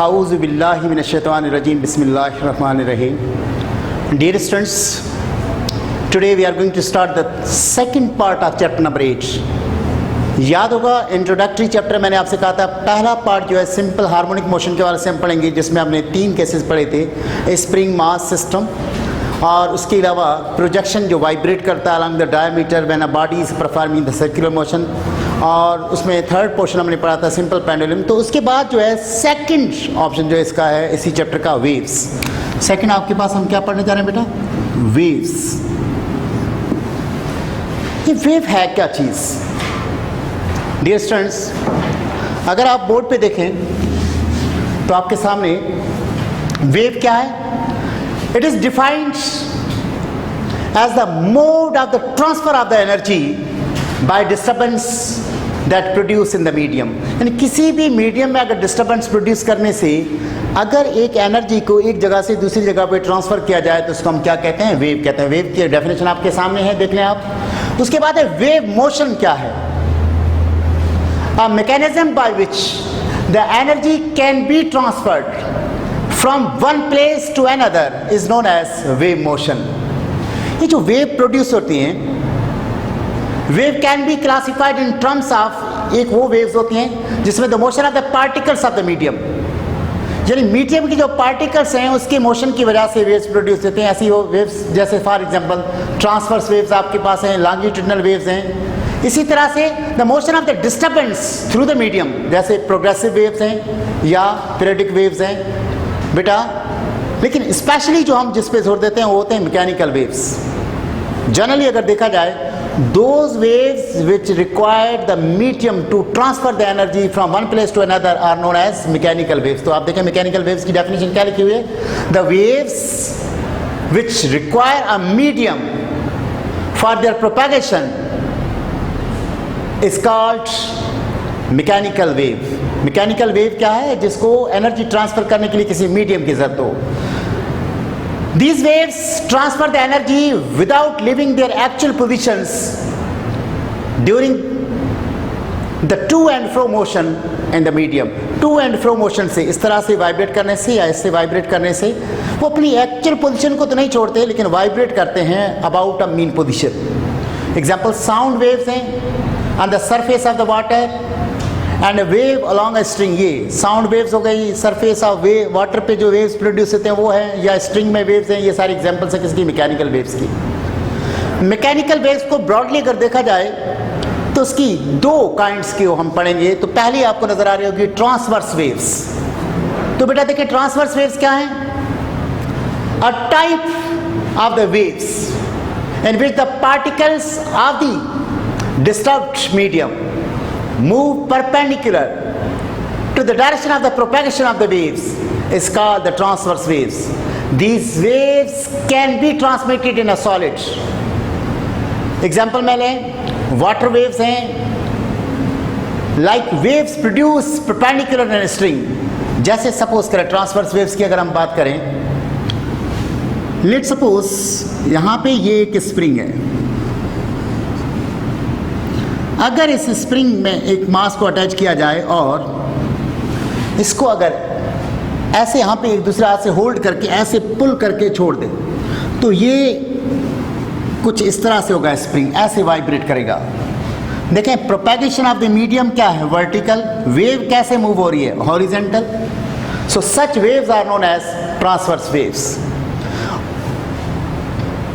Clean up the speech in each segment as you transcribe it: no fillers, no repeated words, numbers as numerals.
A'udhu billahi minash shaitanir rajim. Bismillahir rahmanir rahim. Dear students, today we are going to start the second part of chapter number 8. याद होगा introductory chapter मैंने आपसे कहा था पहला part जो है सिंपल हार्मोनिक मोशन के बारे से हम पढ़ेंगे, जिसमें हमने 3 केसेस पढ़े थे, स्प्रिंग मास सिस्टम और उसके अलावा प्रोजेक्शन जो वाइब्रेट करता है along the diameter when a body is performing the circular motion, और उसमें थर्ड पोर्शन हमने पढ़ा था सिंपल पेंडुलम। तो उसके बाद जो है सेकंड ऑप्शन जो इसका है इसी चैप्टर का वेव्स। सेकंड आपके पास हम क्या पढ़ने जा रहे हैं बेटा? वेव्स। ये वेव है क्या चीज़? डियर स्टूडेंट्स, अगर आप बोर्ड पे देखें तो आपके सामने वेव क्या है? It is defined as the mode of the transfer of the energy by disturbance that produce in the medium. यानी किसी भी मीडियम में अगर डिस्टर्बेंस प्रोड्यूस करने से अगर एक एनर्जी को एक जगह से दूसरी जगह पे ट्रांसफर किया जाए तो उसको हम क्या कहते हैं? वेव कहते हैं। वेव की डेफिनेशन आपके सामने है, देख लें आप। उसके बाद है वेव मोशन क्या है? A mechanism by which the energy can be transferred from one place to another is known as wave motion. ये जो वेव प्रोड्यूस होती हैं, wave can be classified in terms of, एक वो वेव्स होती हैं जिसमें the motion of the particles of the medium, यानी मीडियम की जो पार्टिकल्स हैं उसके मोशन की वजह से वेव्स प्रोड्यूस होते हैं। ऐसी वो वेव्स जैसे फॉर एग्जांपल ट्रांसवर्स वेव्स आपके पास हैं, लॉन्गिट्यूडिनल वेव्स हैं। इसी तरह से the motion of the disturbance through the medium जैसे प्रोग्रेसिव वेव्स हैं या पीरियडिक वेव्स हैं बेटा। लेकिन स्पेशली जो हम जिस पे जोर देते हैं वो होते हैं मैकेनिकल वेव्स। जनरली अगर देखा जाए those waves which require the medium to transfer the energy from one place to another are known as mechanical waves। तो आप देखें मैकेनिकल वेव्स की डेफिनेशन क्या लिखी हुई है? the waves which require a medium for their propagation is called mechanical wave। Mechanical wave क्या है? जिसको एनर्जी ट्रांसफर करने के लिए किसी मीडियम की जरूरत हो। These waves transfer the energy without leaving their actual positions during the to and fro motion in the medium। to and fro motion से, इस तरह से वाइब्रेट करने से या इससे वाइब्रेट करने से वो अपनी एक्चुअल पोजीशन को तो नहीं छोड़ते लेकिन वाइब्रेट करते हैं about a mean position. Example sound waves हैं on the surface of the water and wave along a string. ये साउंड वेव्स हो गई, सरफेस ऑफ वेव वाटर पे जो वेव्स प्रोड्यूस होते हैं वो है, या स्ट्रिंग में वेव्स हैं। ये सारी एग्जांपल्स है किसकी? मैकेनिकल वेव्स की। मैकेनिकल वेव्स को ब्रॉडली अगर देखा जाए तो उसकी 2 काइंड्स की हम पढ़ेंगे। तो पहली आपको नजर आ रही होगी ट्रांसवर्स वेव्स। तो बेटा देखिए ट्रांसवर्स वेव्स क्या है? A type of the waves in which the particles of the disturbed medium move perpendicular to the direction of the propagation of the waves is called the transverse waves. These waves can be transmitted in a solid। Example में लें, water waves हैं, like waves produce perpendicular in a string। जैसे suppose करें transverse waves की अगर हम बात करें, लेट सपोज यहाँ पे ये एक स्प्रिंग है। अगर इस स्प्रिंग में एक मास को अटैच किया जाए और इसको अगर ऐसे यहाँ पे एक दूसरे हाथ से होल्ड करके ऐसे पुल करके छोड़ दे तो ये कुछ इस तरह से होगा, स्प्रिंग ऐसे वाइब्रेट करेगा। देखें प्रोपैगेशन ऑफ द मीडियम क्या है? वर्टिकल। वेव कैसे मूव हो रही है? Horizontal. So such waves are known as transverse waves.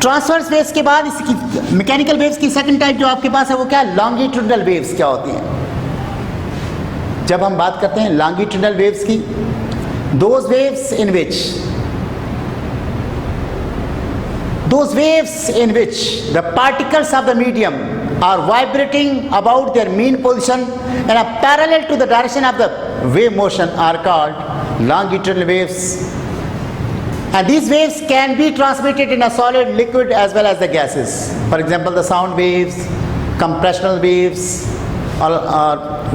Transverse waves के बाद इसकी मैकेनिकल वेव्स की सेकंड टाइप जो आपके पास है वो क्या है? लॉन्गिट्यूडिनल वेव्स क्या होती हैं? जब हम बात करते हैं लॉन्गिट्यूडिनल वेव्स की, those waves in which the particles of the medium are vibrating about their mean position and are parallel to the direction of the wave motion are called longitudinal waves। And these waves can be transmitted in a solid, liquid as well as the gases। For example, the sound waves, compressional waves, or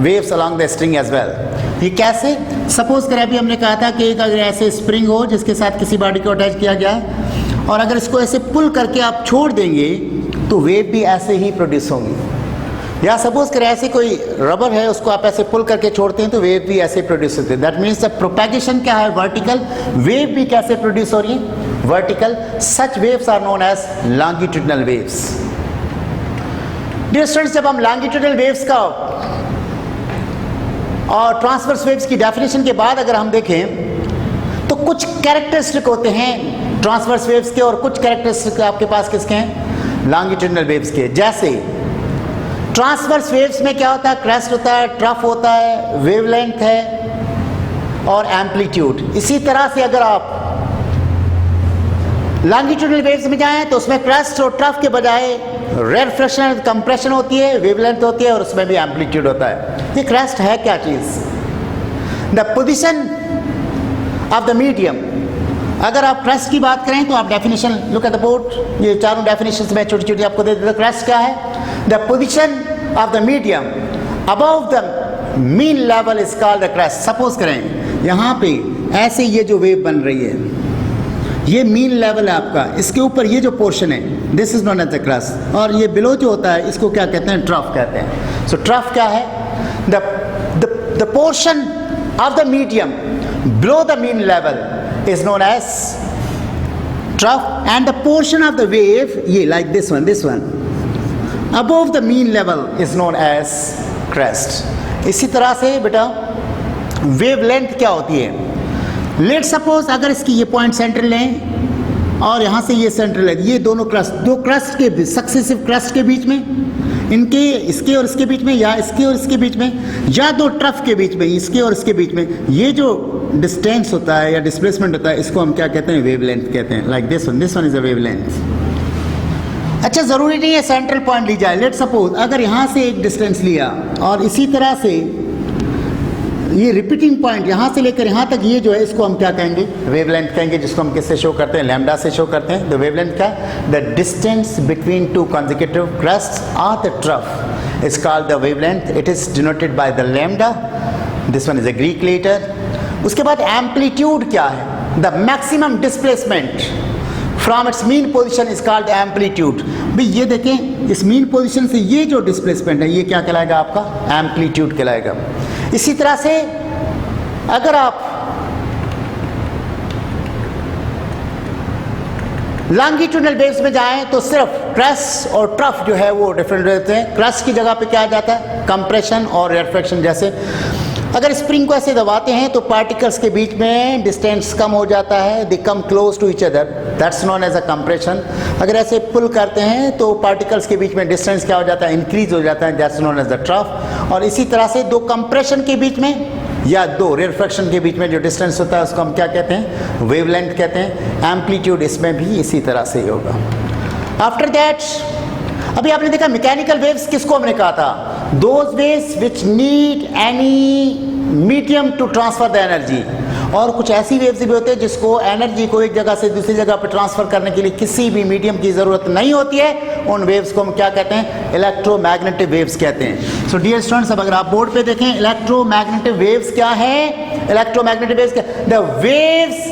waves along the string as well। ये कैसे? Suppose करें अभी हमने कहा था कि एक अगर ऐसे स्प्रिंग हो जिसके साथ किसी बॉडी को अटैच किया गया है और अगर इसको ऐसे पुल करके आप छोड़ देंगे तो वेव भी ऐसे ही प्रोड्यूस होंगी। या सपोज करें ऐसे कोई रबर है, उसको आप ऐसे पुल करके छोड़ते हैं तो वेव भी ऐसे प्रोड्यूस होती है। दैट मीन्स द प्रोपैगेशन क्या है, वर्टिकल। वेव भी कैसे प्रोड्यूस हो रही है, vertical. Such waves are known as longitudinal waves. Dear students, जब हम लॉन्गिट्यूडनल वेव्स का और ट्रांसवर्स वेव्स की डेफिनेशन के बाद अगर हम देखें तो कुछ कैरेक्टरिस्टिक होते हैं ट्रांसवर्स वेव्स के और कुछ कैरेक्टरिस्टिक आपके पास किसके हैं, लॉन्गिट्यूडनल वेव्स के। जैसे ट्रांसवर्स वेव्स में क्या होता है, क्रेस्ट होता है, ट्रफ होता है, वेवलेंथ है और एम्पलीट्यूड। इसी तरह से अगर आप लॉन्गिट्यूडनल वेव्स में जाएं तो उसमें क्रेस्ट और ट्रफ के बजाय रेफ्रेक्शन, कंप्रेशन होती है, वेवलेंथ होती है और उसमें भी एम्पलीट्यूड होता है। ये क्रेस्ट है क्या चीज, the position of the medium. अगर आप क्रेस्ट की बात करें तो आप definition look at the board, ये चारों डेफिनेशंस में छोटी छोटी आपको दे देता। क्रेस्ट क्या है, the position of the medium above the mean level is called the crest. Suppose करें यहाँ पे ऐसे ये जो वेव बन रही है, ये मीन लेवल है आपका, इसके ऊपर ये जो पोर्शन है this is known as the crest, और ये बिलो जो होता है इसको क्या कहते हैं, ट्रफ कहते हैं। सो ट्रफ क्या है, the portion of the medium below the mean level is known as trough, and the portion of the wave, ये like this one above the mean level is known as crest। इसी तरह से बेटा wave length क्या होती है, let suppose अगर इसकी ये पॉइंट सेंटर लें और यहाँ से ये सेंटर लें, ये दोनों क्रस्ट, दो क्रस्ट के सक्सेसिव क्रस्ट के बीच में, इनके इसके और इसके बीच में, या इसके और इसके बीच में, या दो ट्रफ के बीच में, इसके और इसके बीच में, ये जो डिस्टेंस होता है या डिस्प्लेसमेंट होता है इसको हम क्या कहते हैं, वेवलेंथ कहते हैं। Like this one is a wavelength. अच्छा, ज़रूरी नहीं है सेंट्रल पॉइंट ली जाए। लेट सपोज अगर यहाँ से एक डिस्टेंस लिया और इसी तरह से ये रिपीटिंग पॉइंट यहाँ से लेकर यहाँ तक, ये जो है इसको हम क्या कहेंगे, वेवलेंथ कहेंगे, जिसको हम किससे शो करते हैं, लैम्डा से शो करते हैं। द वेवलेंथ क्या, the distance between two consecutive crests और the trough is called the wavelength. It is denoted by the lambda. This one is a Greek letter. उसके बाद एम्पलीट्यूड क्या है, the maximum displacement from its mean position is called amplitude. भाई ये देखें, इस mean position से ये जो डिस्प्लेसमेंट है ये क्या कहलाएगा, आपका एम्पलीट्यूड कहलाएगा। इसी तरह से अगर आप लॉन्गिट्यूडनल वेव्स में जाएं तो सिर्फ क्रेस्ट और ट्रफ जो है वो डिफरेंट रहते हैं। क्रेस्ट की जगह पे क्या आ जाता है, कंप्रेशन और रिफ्रैक्शन। जैसे अगर स्प्रिंग को ऐसे दबाते हैं तो पार्टिकल्स के बीच में डिस्टेंस कम हो जाता है, they come close to each other, that's known as a compression. अगर ऐसे पुल करते हैं तो पार्टिकल्स के बीच में डिस्टेंस क्या हो जाता है, इंक्रीज हो जाता है, that's known as the trough. और इसी तरह से दो कंप्रेशन के बीच में या दो रिफ्रैक्शन के बीच में जो डिस्टेंस होता है उसको हम क्या कहते हैं, वेवलेंथ कहते हैं। एम्पलीट्यूड इसमें भी इसी तरह से ही होगा। आफ्टर दैट अभी आपने देखा मैकेनिकल वेव्स किसको हमने कहा था, those waves which need any medium to transfer the energy. और कुछ ऐसी वेव्स भी होते हैं जिसको एनर्जी को एक जगह से दूसरी जगह पर ट्रांसफर करने के लिए किसी भी मीडियम की ज़रूरत नहीं होती है। उन वेव्स को हम क्या कहते हैं, इलेक्ट्रोमैग्नेटिक वेव्स कहते हैं। सो डियर स्टूडेंट्स, अब अगर आप बोर्ड पे देखें इलेक्ट्रोमैग्नेटिक वेव्स क्या है, इलेक्ट्रोमैग्नेटिक वेव्स क्या, the waves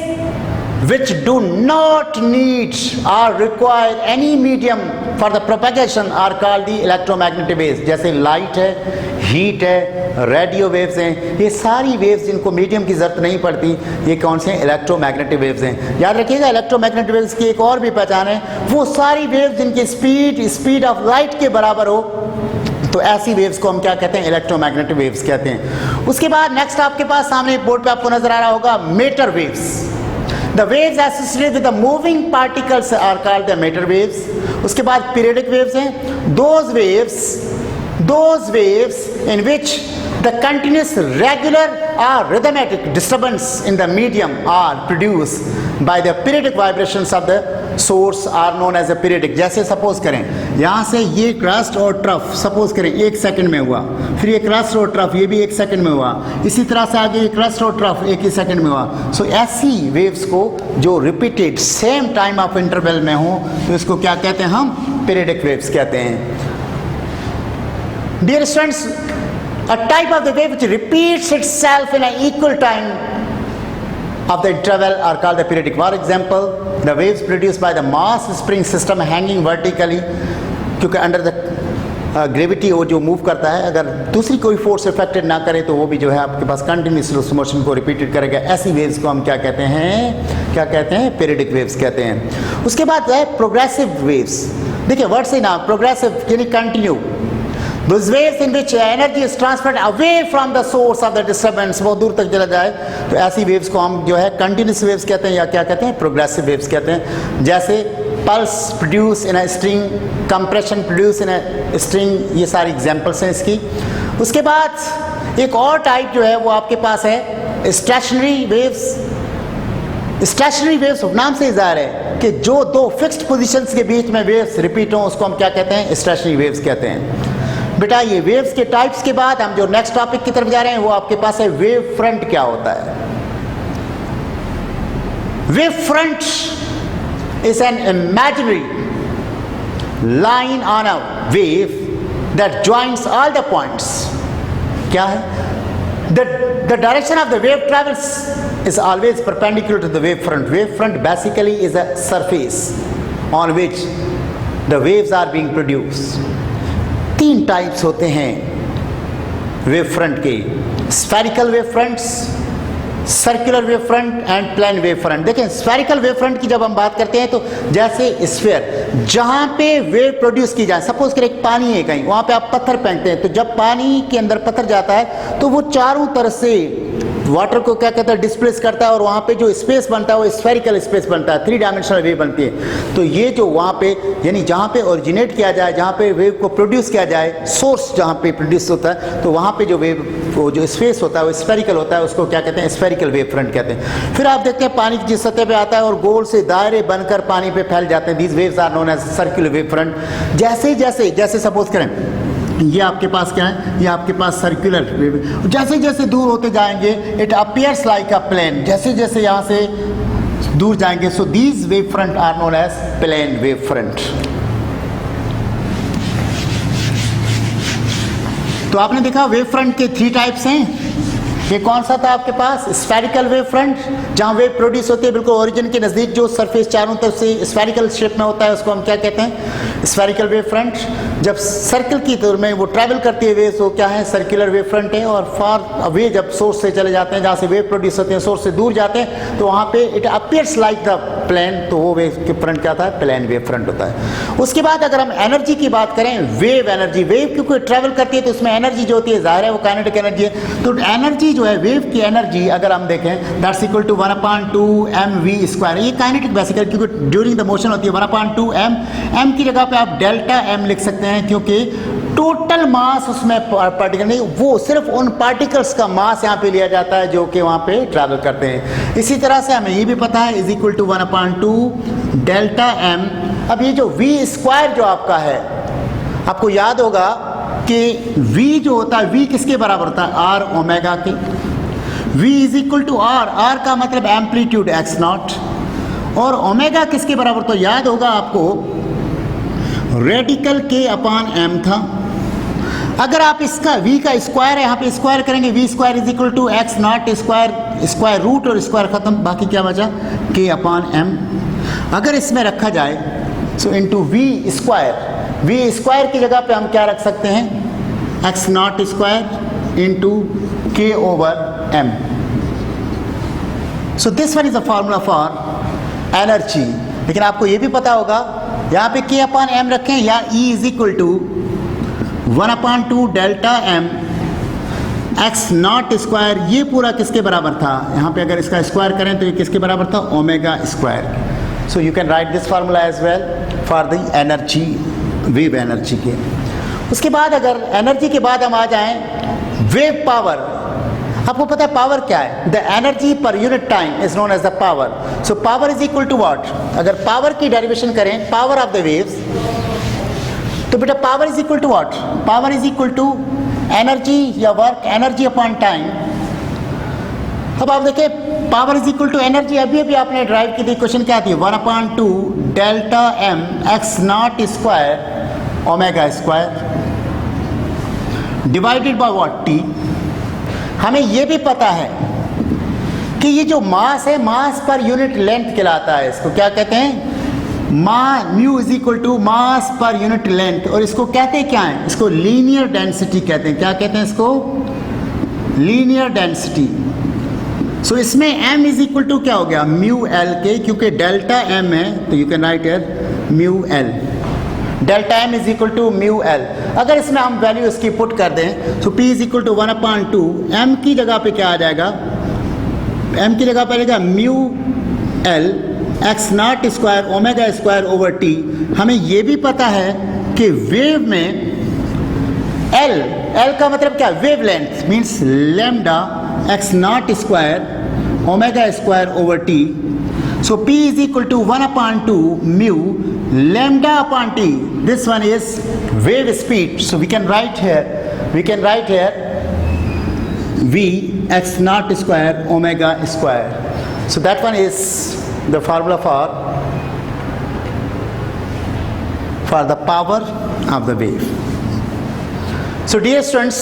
which do not need or require any medium for the propagation are called the electromagnetic waves। जैसे लाइट है, हीट है, रेडियो वेव्स हैं, ये सारी वेव्स जिनको मीडियम की ज़रूरत नहीं पड़ती, ये कौन से हैं, इलेक्ट्रोमैग्नेटिक वेव्स हैं। याद रखिएगा, इलेक्ट्रोमैग्नेटिक वेव्स की एक और भी पहचान है, वो सारी वेव्स जिनकी स्पीड ऑफ लाइट के बराबर हो, तो ऐसी वेव्स को हम क्या कहते हैं, इलेक्ट्रोमैग्नेटिक वेव्स कहते हैं। उसके बाद नेक्स्ट आपके पास सामने बोर्ड पे आपको नजर आ रहा होगा matter waves. The waves associated with the moving particles are called the matter waves। उसके बाद periodic waves हैं, those waves in which the continuous regular or rhythmic disturbance in the medium are produced by the periodic vibrations of the source are known as a periodic। जैसे suppose करें यहाँ से ये crust और trough suppose करें 1 second में हुआ, फिर ये क्रस्ट और ट्रफ ये भी 1 सेकंड में हुआ, इसी तरह से आगे ये क्रस्ट और ट्रफ 1 ही सेकंड में हुआ। सो ऐसी वेव्स को जो repeated same time of interval में हो तो इसको क्या कहते हैं, हम पीरियडिक वेव्स कहते हैं। Dear students, a type of the wave which repeats itself in an equal time of the interval are called the periodic. For example, the waves produced by the mass spring system hanging vertically, क्योंकि under the gravity वो जो move करता है, अगर दूसरी कोई force affected ना करे तो वो भी जो है आपके पास कंटिन्यूस मोशन को रिपीटेड करेगा। ऐसी वेव्स को हम क्या कहते हैं? पीरियडिक वेव्स कहते हैं। उसके बाद है प्रोग्रेसिव वेव्स। देखिए वर्ड से ना, प्रोग्रेसिव यानी continue. Those waves in which energy is transferred away from the source of the disturbance, बहुत दूर तक चला जाए, तो ऐसी वेव्स को हम जो है कंटिन्यूस वेव्स कहते हैं या क्या कहते हैं? प्रोग्रेसिव वेव्स कहते हैं। जैसे pulse produce in a string, compression produce in a string, ये सारी एग्जांपल्स हैं इसकी। उसके बाद एक और टाइप जो है वो आपके पास है स्टेशनरी वेव्स। स्टेशनरी वेव्स नाम से ज़ाहिर है कि जो दो फिक्स्ड पोजीशंस के बीच में वेव्स रिपीट हों उसको हम क्या कहते हैं? स्टेशनरी वेव्स कहते हैं। बेटा ये वेव्स के टाइप्स के बाद हम जो नेक्स्ट टॉपिक की तरफ जा रहे हैं वो आपके पास है वेव फ्रंट। क्या होता है? Wave front is an imaginary line on a wave that joins all the points. क्या है? The direction of the wave travels is always perpendicular to the wave front. Wave front basically is a surface on which the waves are being produced. 3 types होते हैं wave front के: spherical wave fronts, circular wave front and plane wave front. देखें spherical wave front की जब हम बात करते हैं तो जैसे स्फीयर जहाँ पे वेव प्रोड्यूस की जाए, सपोज करें एक पानी है कहीं, वहाँ पे आप पत्थर फेंकते हैं, तो जब पानी के अंदर पत्थर जाता है तो वो चारों तरफ से वाटर को क्या कहता है? डिस्प्लेस करता है, और वहाँ पे जो स्पेस बनता है वो स्फेरिकल स्पेस बनता है, 3 डायमेंशनल वेव बनती है। तो ये जो वहाँ पे यानी जहाँ पे ओरिजिनेट किया जाए, जहाँ पे वेव को प्रोड्यूस किया जाए, सोर्स जहाँ पे प्रोड्यूस होता है, तो वहाँ पे जो वेव वो जो स्पेस होता है वो स्फेरिकल होता है, उसको क्या कहते हैं? स्फेरिकल वेव फ्रंट कहते हैं। फिर आप देखते हैं पानी की जिस सतह पे आता है और गोल से दायरे बनकर पानी पे फैल जाते हैं, these waves are known as circular wave front. जैसे सपोज करें ये आपके पास क्या है? ये आपके पास सर्कुलर वेव, जैसे जैसे दूर होते जाएंगे it appears like a plane, जैसे जैसे यहाँ से दूर जाएंगे, so these wave front are known as plane wave front. तो आपने देखा वेव फ्रंट के 3 टाइप्स हैं। ये कौन सा था आपके पास? स्फेरिकल वेव फ्रंट, जहाँ वेव प्रोड्यूस होती है बिल्कुल ओरिजिन के नज़दीक, जो सरफेस चारों तरफ से स्फेरिकल शेप में होता है, उसको हम क्या कहते हैं? Spherical wave front. जब सर्कल की तरफ में वो ट्रैवल करती है वेव, तो क्या है? सर्कुलर वेव फ्रंट है। और फार अवे जब सोर्स से चले जाते हैं, जहाँ से वेव प्रोड्यूस होते हैं, सोर्स से दूर जाते हैं, तो वहाँ पे it appears like the plane, तो वो वेव के फ्रंट क्या था? प्लेन वेव फ्रंट होता है। उसके बाद अगर हम एनर्जी की बात करें, वेव एनर्जी, वेव क्योंकि ट्रैवल करती है तो उसमें एनर्जी जो होती है ज़ाहिर है वो काइनेटिक एनर्जी है। तो एनर्जी जो है वेव की एनर्जी अगर हम देखें दैट्स इक्वल टू 1/2 mv²। ये काइनेटिक बेसिकली क्योंकि ड्यूरिंग द मोशन होती है 1/2 m। m की जगह पे आप डेल्टा m लिख सकते हैं, क्योंकि टोटल मास उसमें पार्टिकल नहीं, वो सिर्फ उन पार्टिकल्स का मास यहाँ पे लिया जाता है जो कि वहाँ पे ट्रैवल करते हैं। इसी तरह से हमें ये भी पता है is equal to 1/2 delta m। अब ये जो v² जो आपका है, आपको याद होगा कि v जो होता है, v किसके बराबर होता है? r ओमेगा के। v is equal to r, r का मतलब एम्पलीट्यूड x0, और ओमेगा किसके बराबर? तो याद होगा आपको रेडिकल k/m था। अगर आप इसका v का स्क्वायर है यहाँ पे स्क्वायर करेंगे, v² is equal to x0 square root और स्क्वायर खत्म, बाकी क्या बचा? k/m। अगर इसमें रखा जाए सो इनटू v² की जगह पे हम क्या रख सकते हैं? x0 square into k/m। So this one is the formula for energy. लेकिन आपको ये भी पता होगा यहाँ पे k/m रखें या E is equal to 1/2 delta m x0 square. ये पूरा किसके बराबर था? यहाँ पे अगर इसका स्क्वायर करें तो ये किसके बराबर था? Omega square. So you can write this formula as well for the energy, wave energy के। उसके बाद अगर एनर्जी के बाद हम आ जाएं वेव पावर। आपको पता है पावर क्या है? The energy per unit time is known as the power. So power is equal to what? अगर पावर की डेरिवेशन करें, पावर ऑफ द वेव्स, तो बेटा power is equal to what? Power is equal to energy या work, energy upon time. अब आप देखिए power is equal to energy, अभी आपने ड्राइव की थी, क्वेश्चन क्या थी? 1/2 delta m x0 square omega square divided by what? t। हमें यह भी पता है कि ये जो मास है, मास पर यूनिट लेंथ कहलाता है, इसको क्या कहते हैं? Mu is equal to mass per unit length, और इसको कहते हैं क्या है, इसको लीनियर डेंसिटी कहते हैं। क्या कहते हैं इसको? Linear density. सो इसमें m इज इक्वल टू क्या हो गया, म्यू एल के, क्योंकि डेल्टा m है तो you can write here mu L. Delta m is equal to mu L. अगर इसमें हम वैल्यू इसकी पुट कर दें तो p is equal to 1/2, m की जगह पे क्या आ जाएगा, m की जगह पे आ जाएगा mu L x not square omega square over T. हमें ये भी पता है कि वेव में L का मतलब क्या, wave length means lambda x not square omega square over T. So P is equal to 1/2 mu lambda upon t. This one is wave speed. So we can write here V x naught square omega square. So that one is the formula for the power of the wave. So dear students,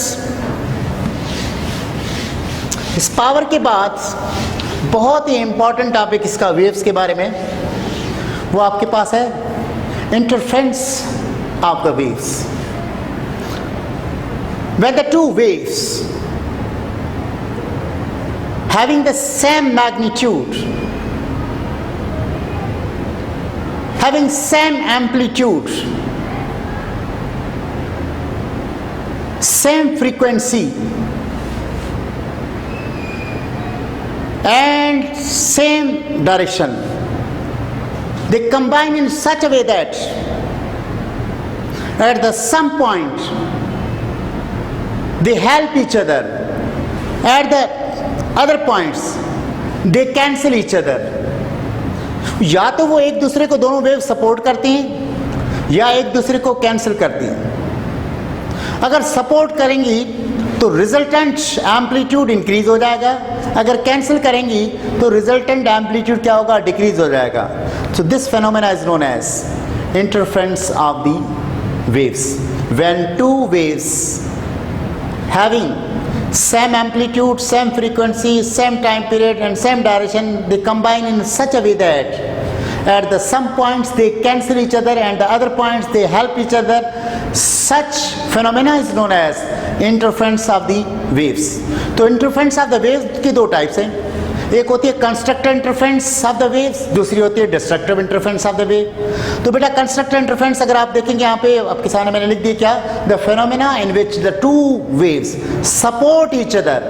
इस power के बाद बहुत ही important topic इसका waves के बारे में, वो आपके पास है interference of the waves. When the two waves having the same magnitude, having same amplitude, same frequency and same direction, they combine in such a way that at the some point they help each other, at the other points they cancel each other. या तो वो एक दूसरे को दोनों wave support करती हैं या एक दूसरे को कैंसिल करती हैं। अगर सपोर्ट करेंगी तो रिजल्टेंट एम्पलीट्यूड इंक्रीज हो जाएगा, अगर कैंसिल करेंगी तो रिजल्टेंट एम्पलीट्यूड क्या होगा, डिक्रीज हो जाएगा। So this phenomena is known as interference of the waves. When two waves having same amplitude, same frequency, same time period and same direction, they combine in such a way that at the some points they cancel each other and the other points they help each other. Such phenomena is known as interference of the waves. तो interference of the waves की दो types हैं, एक होती है constructive interference of the waves, दूसरी होती है destructive interference of the wave. तो बेटा कंस्ट्रक्टिव इंटरफेरेंस अगर आप देखेंगे यहाँ पे आपके सामने मैंने लिख दिया क्या, the phenomena in which the two waves support each other,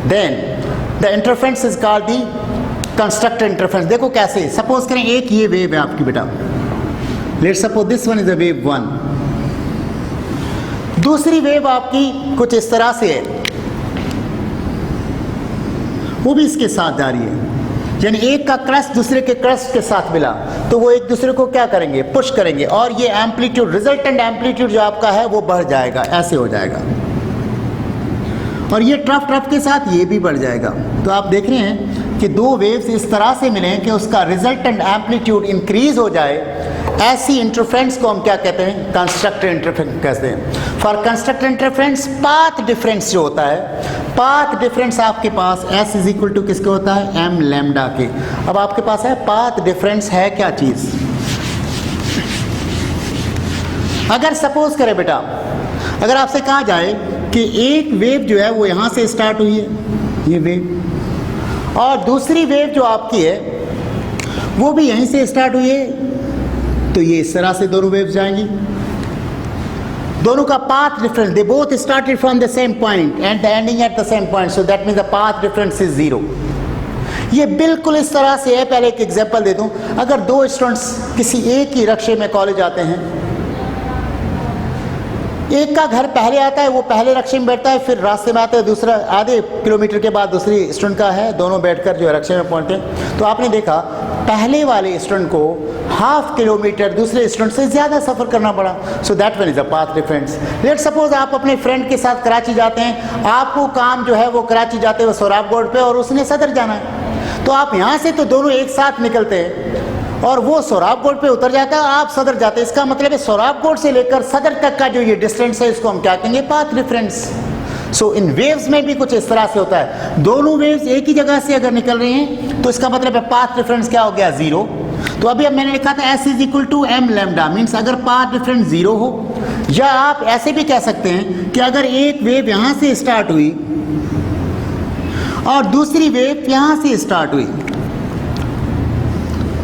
then the interference is called the constructive interference. देखो कैसे, सपोज करें एक ये वेव है आपकी बेटा, let's suppose this one is a wave 1, दूसरी वेव आपकी कुछ इस तरह से है, वो भी इसके साथ जा रही है, यानी एक का क्रस्ट दूसरे के क्रस्ट के साथ मिला तो वो एक दूसरे को क्या करेंगे, पुश करेंगे, और ये एम्पलीट्यूड, रिजल्टेंट एम्पलीट्यूड जो आपका है वो बढ़ जाएगा, ऐसे हो जाएगा, और ये ट्रफ के साथ ये भी बढ़ जाएगा। तो आप देख रहे हैं कि दो वेव्स इस तरह से मिलें कि उसका रिजल्टेंट एम्पलीट्यूड इंक्रीज हो जाए, ऐसी इंटरफेरेंस को हम क्या कहते हैं, कंस्ट्रक्टिव इंटरफेरेंस कहते हैं। For constructive interference path difference जो होता है, पाथ डिफरेंस आपके पास S इज इक्वल टू किसके होता है, m लैम्डा के। अब आपके पास है पाथ डिफरेंस है क्या चीज, अगर सपोज करें बेटा, अगर आपसे कहा जाए कि एक वेव जो है वो यहां से स्टार्ट हुई है, ये वेव, और दूसरी वेव जो आपकी है वो भी यहीं से स्टार्ट हुई है, तो ये इस तरह से दोनों वेव्स जाएंगी, दोनों का path difference, they both started from the same point and ending at the same point, so that means the path difference is 0। ये बिल्कुल इस तरह से है। पहले एक एग्जांपल दे दूं, अगर दो स्टूडेंट्स किसी एक ही रिक्शे में कॉलेज आते हैं, एक का घर पहले आता है, वो पहले रिक्शे में बैठता है, फिर रास्ते में आता है दूसरा, आधे किलोमीटर के बाद दूसरी स्टूडेंट का है, दोनों बैठकर जो है रिक्शे में पहुंचते हैं, तो आपने देखा पहले वाले स्टूडेंट को हाफ किलोमीटर दूसरे स्टूडेंट से ज़्यादा सफ़र करना पड़ा। So that one is a path difference. Let suppose आप अपने फ्रेंड के साथ कराची जाते हैं, आपको काम जो है वो कराची जाते हुए सोराब रोड पे और उसने सदर जाना है, तो आप यहाँ से तो दोनों एक साथ निकलते हैं और वो सोराब रोड पे उतर जाता है, आप सदर जाते हैं, इसका मतलब है सोराब रोड से लेकर सदर तक का जो ये डिस्टेंस है इसको हम क्या कहेंगे, पाथ डिफरेंस। सो इन वेव्स में भी कुछ इस तरह से होता है, दोनों वेव्स एक ही जगह से अगर निकल रही हैं तो इसका मतलब है पाथ डिफरेंस क्या हो गया, 0। तो अभी अब मैंने लिखा था s is equal to m lambda, means अगर पाथ डिफरेंस 0 हो, या आप ऐसे भी कह सकते हैं कि अगर एक वेव यहां से स्टार्ट हुई और दूसरी वेव यहां से स्टार्ट हुई,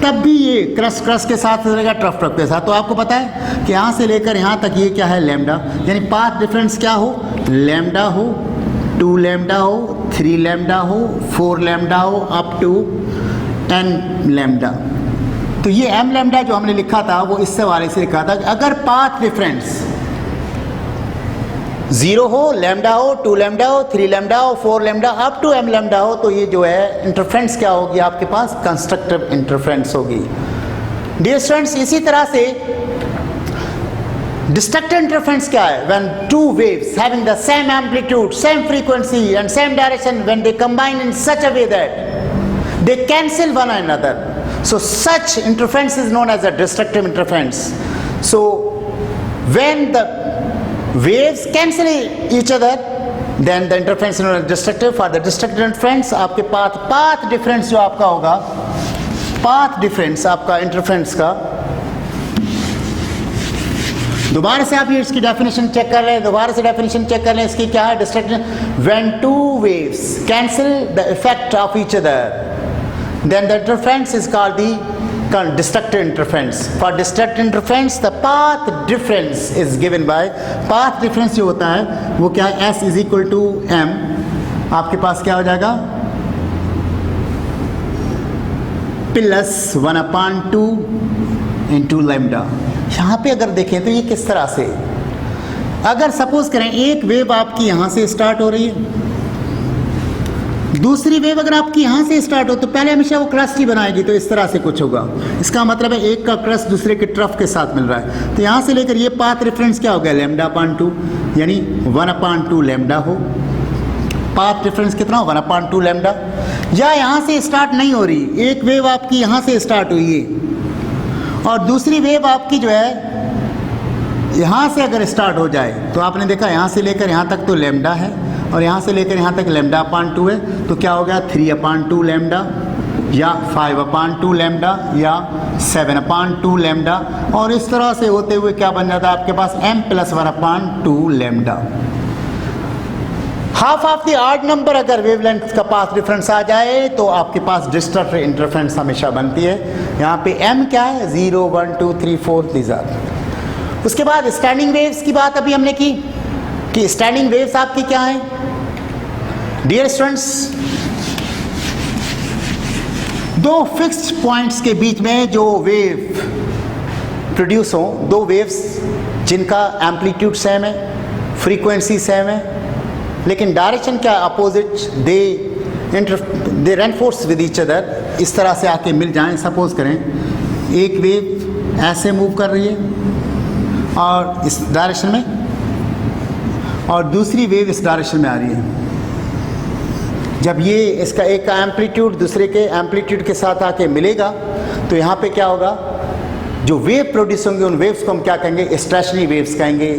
तब भी ये क्रस के साथ रहेगा, ट्रफ के साथ। तो आपको पता है कि यहाँ से लेकर यहाँ तक ये क्या है, लैम्डा, यानी पाथ डिफरेंस क्या हो, लैम्डा हो, 2 लैम्डा हो, 3 लैम्डा हो, 4 लैम्डा हो, अप टू n लैम्डा। तो ये m लैम्डा जो हमने लिखा था वो इस वाले से लिखा था कि अगर पाथ डिफरेंस 0 हो, लैम्डा हो, 2 लैम्डा हो, 3 लैम्डा हो, 4 lambda up to m lambda हो, तो ये जो है इंटरफ्रेंस क्या होगी आपके पास, कंस्ट्रक्टिव इंटरफ्रेंस होगी। डियर स्टूडेंट्स, इसी तरह से डिस्ट्रक्टिव इंटरफ्रेंस क्या है, when two waves having the same amplitude, same frequency and same direction, when they combine in such a way that they cancel one another, so such interference is known as a destructive interference. So when the waves cancel each other, then the interference is known as destructive. For the destructive interference आपके path difference जो आपका होगा, path difference आपका interference का, दोबारा से आप ये इसकी डेफिनेशन चेक कर रहे हैं, दोबारा से डेफिनेशन चेक कर रहे हैं, इसकी क्या है, destructive, when two waves cancel the effect of each other, then the interference is called the destructive interference. For destructive interference, the path difference is given by, path difference जो होता है वो क्या है, s is equal to m, आपके पास क्या हो जाएगा, प्लस 1/2 इंटू लैम्डा। यहाँ पे अगर देखें तो ये किस तरह से, अगर सपोज करें एक वेव आपकी यहाँ से स्टार्ट हो रही है, दूसरी वेव अगर आपकी यहाँ से स्टार्ट हो, तो पहले हमेशा वो क्रस्ट ही बनाएगी, तो इस तरह से कुछ होगा। इसका मतलब है एक का क्रस्ट दूसरे के ट्रफ के साथ मिल रहा है, तो यहाँ से लेकर ये पाथ रेफरेंस क्या हो गया, λ/2, यानी 1/2 लैम्डा हो। पाथ डिफरेंस कितना हो, 1/2 लैम्डा। या यहाँ से स्टार्ट नहीं हो रही, एक वेव आपकी यहाँ से स्टार्ट हुई है और दूसरी वेव आपकी जो है यहाँ से अगर स्टार्ट हो जाए, तो आपने देखा यहाँ से लेकर यहाँ तक तो लैम्डा है और यहाँ से लेकर यहाँ तक λ/2 है, तो क्या हो गया 3/2 लैम्डा या 5/2 लैम्डा या 7/2 लैम्डा, और इस तरह से होते हुए क्या बन जाता है आपके पास m+1/2 lambda. Half of the odd number अगर वेवलेंथ का पाथ डिफरेंस आ जाए तो आपके पास डिस्ट्रक्टिव इंटरफेरेंस हमेशा बनती है। यहाँ पे m क्या है, 0 1 2 3 4 दीज आर। उसके बाद स्टैंडिंग वेव्स की बात अभी हमने की कि स्टैंडिंग वेव्स आपकी क्या है। डियर स्टूडेंट्स, दो फिक्स्ड पॉइंट्स के बीच में जो वेव प्रोड्यूस हो, दो वेव्स जिनका एम्पलीट्यूड सेम है, फ्रीक्वेंसी सेम है, लेकिन डायरेक्शन क्या opposite, they reinforce with each other, इस तरह से आके मिल जाएं। सपोज करें एक वेव ऐसे मूव कर रही है और इस डायरेक्शन में, और दूसरी वेव इस डायरेक्शन में आ रही है। जब ये इसका एक का एम्पलीट्यूड दूसरे के एम्पलीट्यूड के साथ आके मिलेगा, तो यहाँ पे क्या होगा, जो वेव प्रोड्यूस होंगे उन वेव्स को हम क्या कहेंगे, स्टेशनरी वेव्स कहेंगे,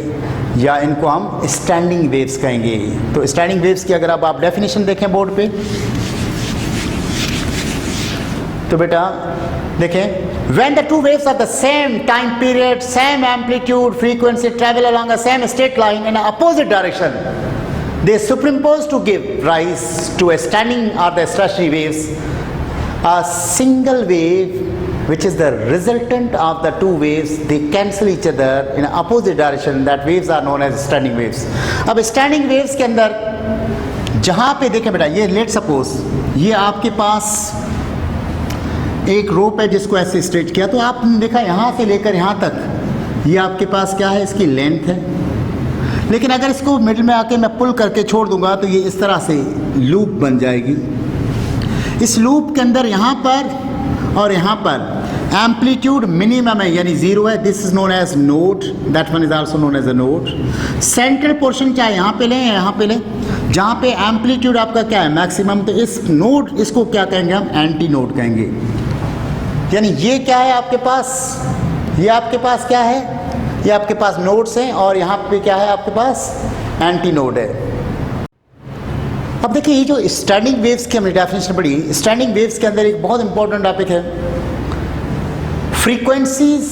या इनको हम स्टैंडिंग वेव्स कहेंगे। तो स्टैंडिंग वेव्स की अगर अब आप डेफिनेशन देखें बोर्ड पे, तो बेटा देखें, when the two waves of the same time period, same amplitude, frequency travel along the same straight line in an opposite direction, they superimpose to give rise to a standing or the stationary waves. A single wave which is the resultant of the two waves, they cancel each other in an opposite direction, that waves are known as standing waves. अब standing waves के अंदर जहाँ पे देखें बेटा, ये let suppose ये आपके पास एक रोप है जिसको ऐसे स्ट्रेच किया, तो आपने देखा यहाँ से लेकर यहाँ तक ये आपके पास क्या है, इसकी लेंथ है। लेकिन अगर इसको मिडिल में आके मैं पुल करके छोड़ दूंगा तो ये इस तरह से लूप बन जाएगी। इस लूप के अंदर यहाँ पर और यहाँ पर एम्पलीट्यूड मिनिमम है, यानी 0 है, this is known as node, that one is also known as a node. Central portion क्या है, यहाँ पे लें या यहाँ पे लें, जहाँ पे एम्पलीट्यूड आपका क्या है, मैक्सिमम, तो इस नोड, इसको क्या कहेंगे हम, एंटी नोड कहेंगे। यानी ये क्या है आपके पास, ये आपके पास क्या है, ये आपके पास नोड्स हैं और यहाँ पे क्या है आपके पास, एंटी नोड है। अब देखिए ये जो स्टैंडिंग वेव्स की हमने डेफिनेशन पढ़ी, स्टैंडिंग वेव्स के अंदर एक बहुत इंपॉर्टेंट टॉपिक है frequencies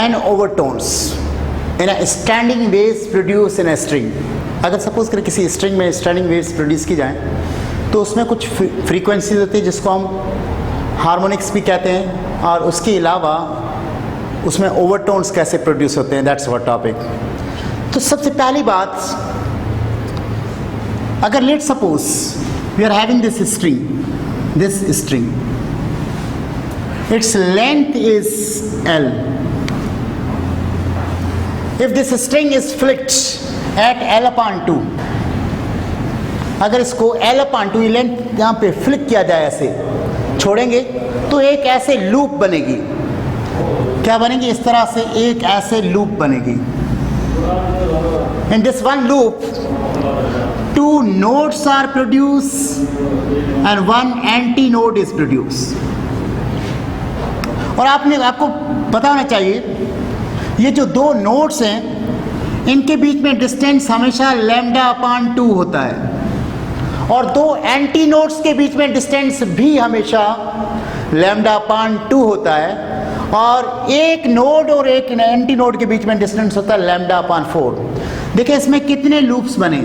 and overtones in a standing waves produced in a string. अगर सपोज करें किसी स्ट्रिंग में स्टैंडिंग वेव्स प्रोड्यूस की जाएं तो उसमें कुछ फ्रीक्वेंसीज होती है जिसको हम हार्मोनिक्स भी कहते हैं, और उसके अलावा उसमें ओवरटोन्स कैसे प्रोड्यूस होते हैं, दैट्स आवर टॉपिक. तो सबसे पहली बात, अगर let suppose we are having this string, its length is L. If this string is flicked at L/2, अगर इसको L/2 लेंथ यहाँ पे फ्लिक किया जाए, ऐसे छोड़ेंगे तो एक ऐसे लूप बनेगी. क्या बनेगी? इस तरह से एक ऐसे लूप बनेगी. In this one loop, 2 nodes are produced and 1 antinode is produced. और आपको पता होना चाहिए ये जो 2 नोड्स हैं इनके बीच में डिस्टेंस हमेशा λ/2 होता है, और 2 एंटी नोड्स के बीच में डिस्टेंस भी हमेशा λ/2 होता है, और एक नोड और एक एंटी नोड के बीच में डिस्टेंस होता है λ/4. देखिए इसमें कितने लूप्स बने?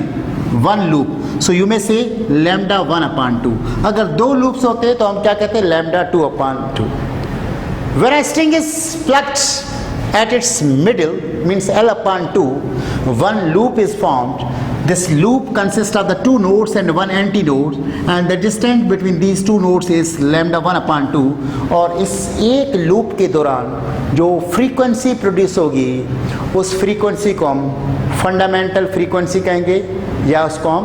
1 लूप. सो यू में से λ1/2. अगर 2 लूप्स होते तो हम क्या कहते हैं? λ2/2. When a string is plucked at its middle, means L/2, 1 loop is formed. This loop consists of the 2 nodes and 1 antinode, and the distance between these 2 nodes is λ1/2. और इस एक लूप के दौरान जो फ्रीक्वेंसी प्रोड्यूस होगी उस frequency को हम फंडामेंटल फ्रीक्वेंसी कहेंगे या उसको हम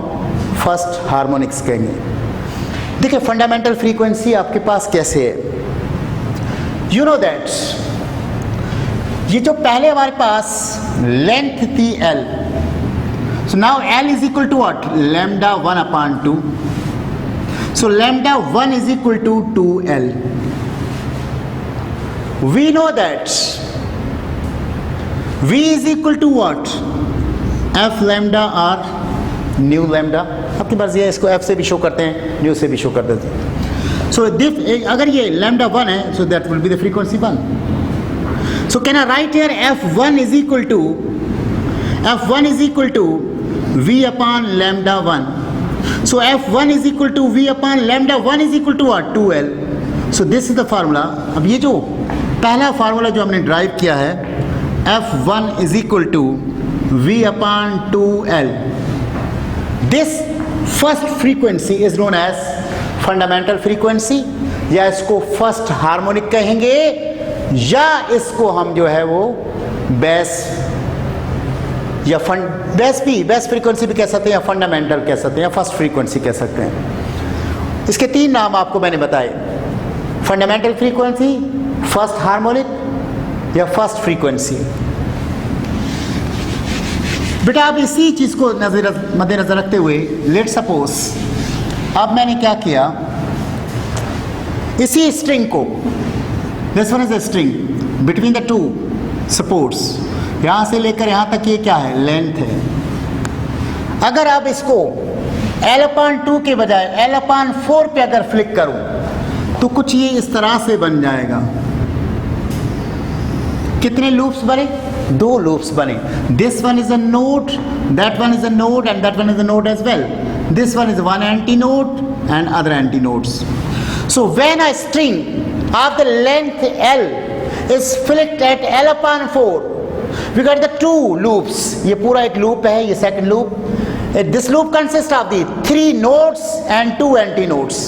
फर्स्ट हार्मोनिक्स कहेंगे. देखिए फंडामेंटल फ्रीक्वेंसी आपके पास कैसे है? You know that ये जो पहले हमारे पास लेंथ थी L, so now L is equal to what? λ1/2. So λ1 is equal to 2L. We know that V is equal to what? F lambda or nu lambda. आपकी मर्जी है, इसको F से भी शो करते हैं, nu से भी शो कर देते हैं. So अगर ये λ1 है, so that will be the frequency 1. So can I write here F1 is equal to V/λ1. So F1 is equal to V/λ1 is equal to what? 2L. So this is the formula. अब ये जो पहला formula जो हमने drive किया है, F1 is equal to V/2L. This first frequency is known as fundamental frequency, या इसको फर्स्ट हार्मोनिक कहेंगे, या इसको हम जो है वो बेस या बेस फ्रीक्वेंसी भी कह सकते हैं, या फंडामेंटल कह सकते हैं, या फर्स्ट फ्रीक्वेंसी कह सकते हैं. इसके 3 नाम आपको मैंने बताए: फंडामेंटल फ्रीक्वेंसी, फर्स्ट हार्मोनिक या फर्स्ट फ्रीक्वेंसी. बेटा आप इसी चीज़ को मद्देनजर रखते हुए लेट सपोज अब मैंने क्या किया, इसी स्ट्रिंग को, this one is a string between the 2 supports, यहाँ से लेकर यहाँ तक ये क्या है? लेंथ है. अगर आप इसको L/2 के बजाय L/4 पे अगर फ्लिक करूं तो कुछ ये इस तरह से बन जाएगा. कितने लूप्स बने? 2 लूप्स बने. This one is a node, that one is a node, and that one is a node as well. This one is one antinode and other antinodes. So when a string of the length L is flicked at L/4, we got the 2 loops. ये पूरा एक loop है, ये second loop. This loop consists of the 3 nodes and 2 antinodes.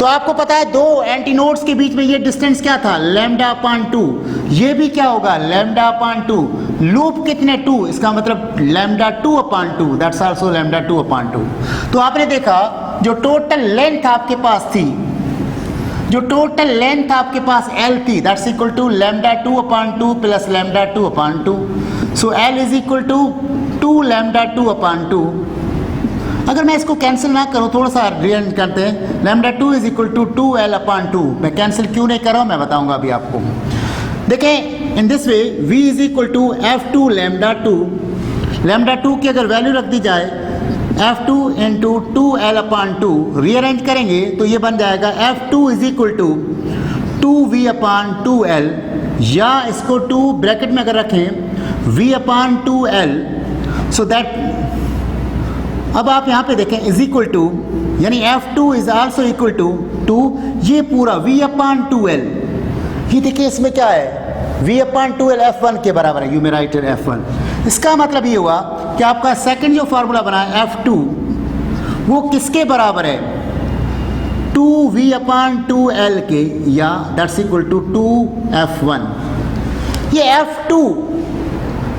तो आपको पता है 2 antinodes के बीच में ये डिस्टेंस क्या था? λ/2. ये भी क्या होगा? λ/2. लूप कितने? 2. इसका मतलब λ2/2. That's also λ2/2. तो आपने देखा जो टोटल लेंथ आपके पास थी, जो टोटल लेंथ आपके पास L थी, that's equal to λ2/2 plus λ2/2. So L is equal to 2 λ2/2. अगर मैं इसको कैंसिल ना करूँ, थोड़ा सा रिएक्ट करते हैं, λ2 इज इक्वल टू 2L/2. मैं कैंसिल क्यों नहीं कर रहा हूँ मैं बताऊँगा अभी आपको. देखें in this way V is equal to F2 λ2. λ2 की अगर वैल्यू रख दी जाए F2 इंटू 2L/2 रीअरेंज करेंगे तो ये बन जाएगा F2 is equal to 2V/2L, या इसको 2 ब्रैकेट में अगर रखें V/2L, सो दैट अब आप यहाँ पे देखें इज इक्वल टू, यानी F2 is also equal to 2, ये पूरा V/2L, ये देखिए इसमें क्या है V/2L F1 के बराबर है, यू मे राइट F1। इसका मतलब ये हुआ कि आपका सेकंड जो फार्मूला बना है F2 वो किसके बराबर है, 2V/2L के, या दैट्स इक्वल टू 2F1। ये F2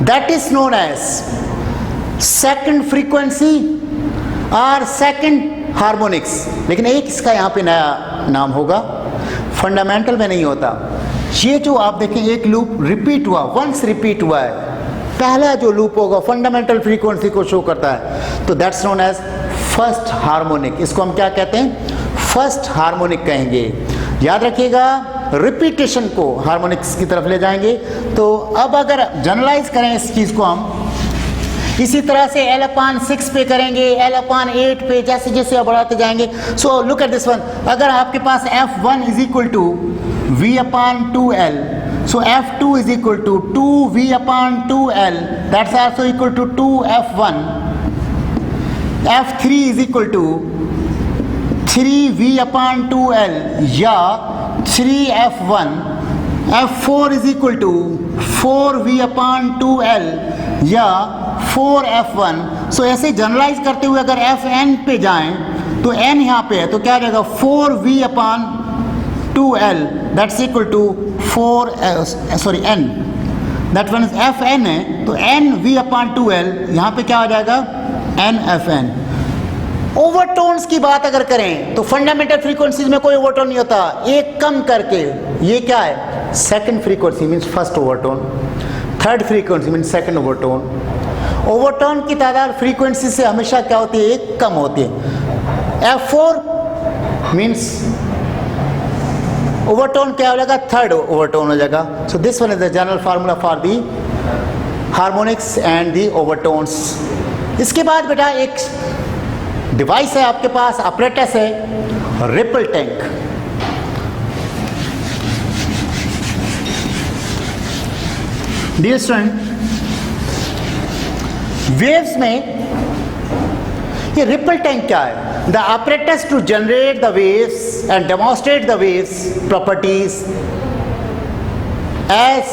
that is known as second frequency और सेकंड हार्मोनिक्स, लेकिन एक इसका यहाँ पे नया नाम होगा, फंडामेंटल में नहीं होता। ये जो आप देखें एक लूप रिपीट हुआ, वंस रिपीट हुआ है, पहला जो लूप होगा फंडामेंटल फ्रीक्वेंसी को शो करता है, तो that's known as first harmonic. इसको हम क्या कहते हैं, फर्स्ट हार्मोनिक कहेंगे। याद रखिएगा रिपीटेशन को हार्मोनिक्स की तरफ ले जाएंगे। तो अब अगर जनरलाइज करें इस चीज़ को हम इसी तरह से L/6 पे करेंगे, L/8 पे, जैसे जैसे आप बढ़ाते जाएंगे। So look at this one, अगर आपके पास F1 is equal to V/2L, so F2 is equal to 2V/2L, that's also equal to 2F1, F3 is equal to 3V/2L या 3F1, F4 is equal to 4V/2L या 4F1। सो ऐसे generalise करते हुए अगर Fn पे जाएं तो n यहाँ पे है तो क्या आ जाएगा 4V/2L, that's equal to 4 n, that one is Fn है, तो nV/2L यहाँ पे क्या आ जाएगा nFn। ओवरटोन्स की बात अगर करें तो फंडामेंटल फ्रीक्वेंसीज में कोई ओवरटोन नहीं होता, एक कम करके, ये क्या है second frequency means first overtone, third frequency means second overtone. Overtone की तादाद फ्रीक्वेंसी से हमेशा क्या होती है, एक कम होती है। F4 मीन्स ओवरटोन क्या हो जाएगा, थर्ड ओवरटोन हो जाएगा। So this one is the general formula for the harmonics and the overtones. इसके बाद बेटा एक डिवाइस है आपके पास, ऑपरेटस है, ripple tank. Dear student, waves में ये रिपल टैंक क्या है, the apparatus to generate the waves and demonstrate the waves properties as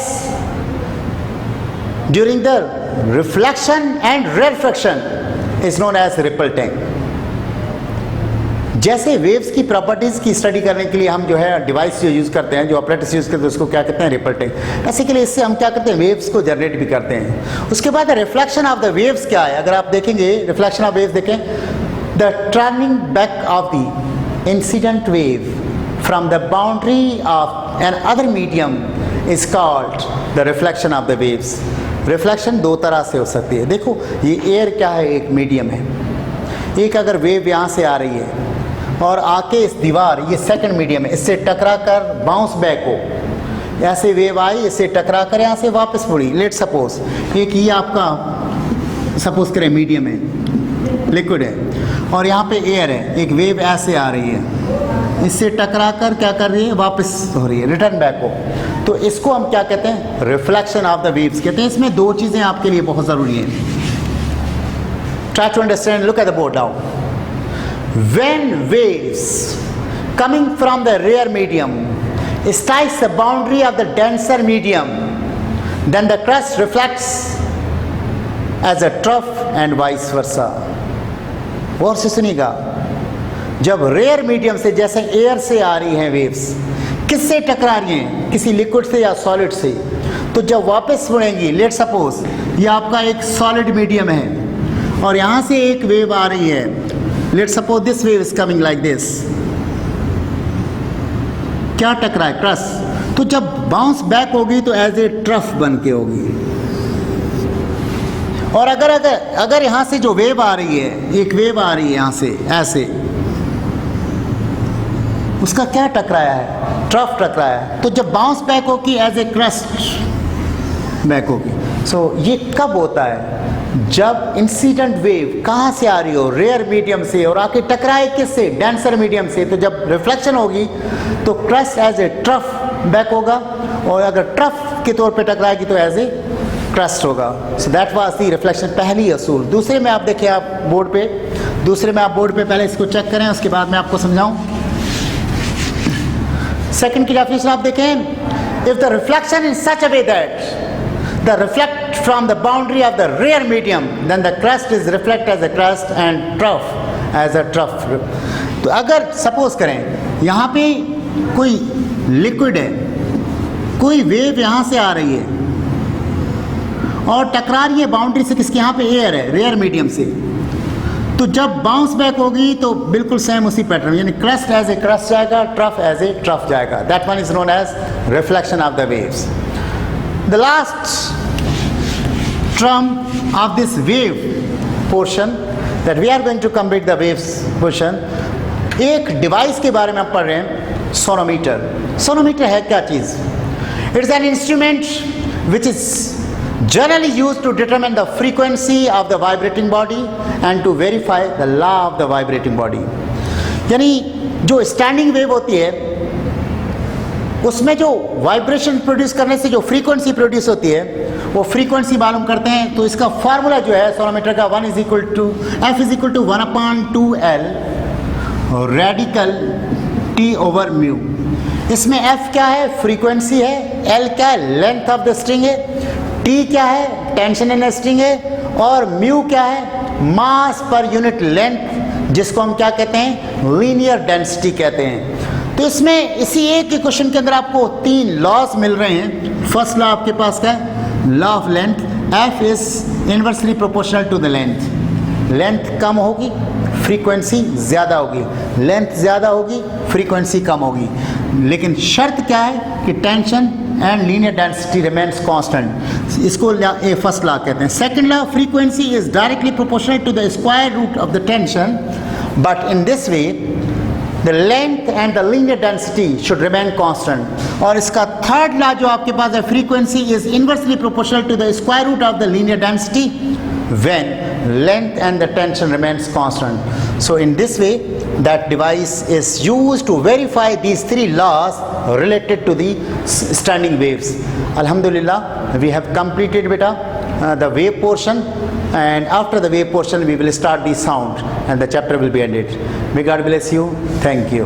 during the reflection and rarefaction is known as ripple tank। जैसे waves की properties की study करने के लिए हम जो है डिवाइस जो यूज़ करते हैं, जो ऑपरेटर्स यूज़ करते हैं, उसको क्या कहते हैं, रिपल टैंक। ऐसे के लिए इससे हम क्या करते हैं, वेव्स को जनरेट भी करते हैं। उसके बाद रिफ्लेक्शन ऑफ द वेव्स क्या है, अगर आप देखेंगे रिफ्लेक्शन ऑफ वेव्स देखें, the turning back of the incident wave from the boundary of another medium is called the reflection of the waves. Reflection दो तरह से हो सकती है। देखो ये एयर क्या है, एक मीडियम है, एक अगर वेव यहाँ से आ रही है और आके इस दीवार, ये सेकंड मीडियम है, इससे टकरा कर बाउंस बैक हो, ऐसे वेव आई, इससे टकरा कर यहाँ से वापस मुड़ी। लेट सपोज एक ये आपका सपोज करें मीडियम है, लिक्विड है, और यहाँ पे एयर है, एक वेव ऐसे आ रही है, इससे टकरा कर क्या कर रही है, वापस हो रही है, रिटर्न बैक हो, तो इसको हम क्या कहते हैं, रिफ्लेक्शन ऑफ द वेव्स कहते हैं। इसमें दो चीज़ें आपके लिए बहुत ज़रूरी हैं। Try to understand, look at the board now. When waves coming from the rare medium strikes the boundary of the denser medium, then the crust reflects as a trough and vice versa। और से सुनिएगा, जब rare medium से, जैसे air से आ रही हैं waves, किससे टकरा रही हैं, किसी लिक्विड से या सॉलिड से, तो जब वापस मुड़ेंगी, लेट सपोज ये आपका एक सॉलिड मीडियम है और यहाँ से एक वेव आ रही है, let suppose this wave is coming like this, क्या टकरा है, क्रस्ट, तो जब बाउंस बैक होगी तो एज ए ट्रफ बन के होगी। और अगर यहाँ से जो वेव आ रही है, एक वेव आ रही है यहाँ से ऐसे, उसका क्या टकराया है, ट्रफ टकराया है, तो जब बाउंस बैक होगी एज ए क्रस्ट बैक होगी। सो ये कब होता है, जब इंसिडेंट वेव कहाँ से आ रही हो, रेयर मीडियम से, और आके टकराए किससे, डेंसर मीडियम से, तो जब रिफ्लेक्शन होगी तो crest as a trough back होगा, और अगर ट्रफ के तौर पे टकराएगी तो एज ए क्रस्ट होगा. So that was the reflection, पहली असूल. दूसरे में आप देखिए, आप बोर्ड पे, दूसरे में आप बोर्ड पे पहले इसको चेक करें, उसके बाद मैं आपको समझाऊं. सेकंड की डेफिनेशन आप देखें, if the reflection in such a way that the reflect from the boundary of the rear medium, then the crust is reflect as a crust and trough as a trough. तो अगर suppose करें यहाँ पे कोई liquid है, कोई wave यहाँ से आ रही है और टकरा रही है बाउंड्री से, किसके, यहाँ पे एयर है, रेयर मीडियम से, तो जब बाउंस बैक होगी तो बिल्कुल सेम उसी पैटर्न, यानी क्रस्ट एज ए क्रस्ट जाएगा, ट्रफ एज ए ट्रफ जाएगा. That one is known as reflection of the waves. The last term of this wave portion that we are going to complete the waves portion, एक device के बारे में हम पढ़ रहे हैं, सोनोमीटर. सोनोमीटर है क्या चीज़? It is an instrument which is generally used to determine the frequency of the vibrating body and to verify the law of the vibrating body. यानी जो स्टैंडिंग वेव होती है उसमें जो वाइब्रेशन प्रोड्यूस करने से जो फ्रीक्वेंसी प्रोड्यूस होती है वो फ्रीक्वेंसी मालूम करते हैं. तो इसका फार्मूला जो है सोनोमीटर का, F = 1/2L रेडिकल T/μ. इसमें F क्या है, फ्रीक्वेंसी है, L क्या है, लेंथ ऑफ द स्ट्रिंग है, T क्या है, टेंशन इन स्ट्रिंग है, और म्यू क्या है, मास पर यूनिट लेंथ, जिसको हम क्या कहते हैं, लीनियर डेंसिटी कहते हैं. तो इसमें इसी एक के क्वेश्चन के अंदर आपको 3 लॉज मिल रहे हैं. फर्स्ट लॉ आपके पास का है law of length, F is inversely proportional to the length. Length कम होगी, फ्रीक्वेंसी ज़्यादा होगी, लेंथ ज़्यादा होगी, फ्रीक्वेंसी कम होगी. लेकिन शर्त क्या है कि tension and linear density remains constant. इसको ए फर्स्ट लॉ कहते हैं. Second law, frequency is directly proportional to the square root of the tension, but in this way the length and the linear density should remain constant. और इसका third law जो आपके पास है, frequency is inversely proportional to the square root of the linear density when length and the tension remains constant. So in this way that device is used to verify these 3 laws related to the standing waves. Alhamdulillah, we have completed beta the wave portion, and after the wave portion we will start the sound and the chapter will be ended. May God bless you. Thank you.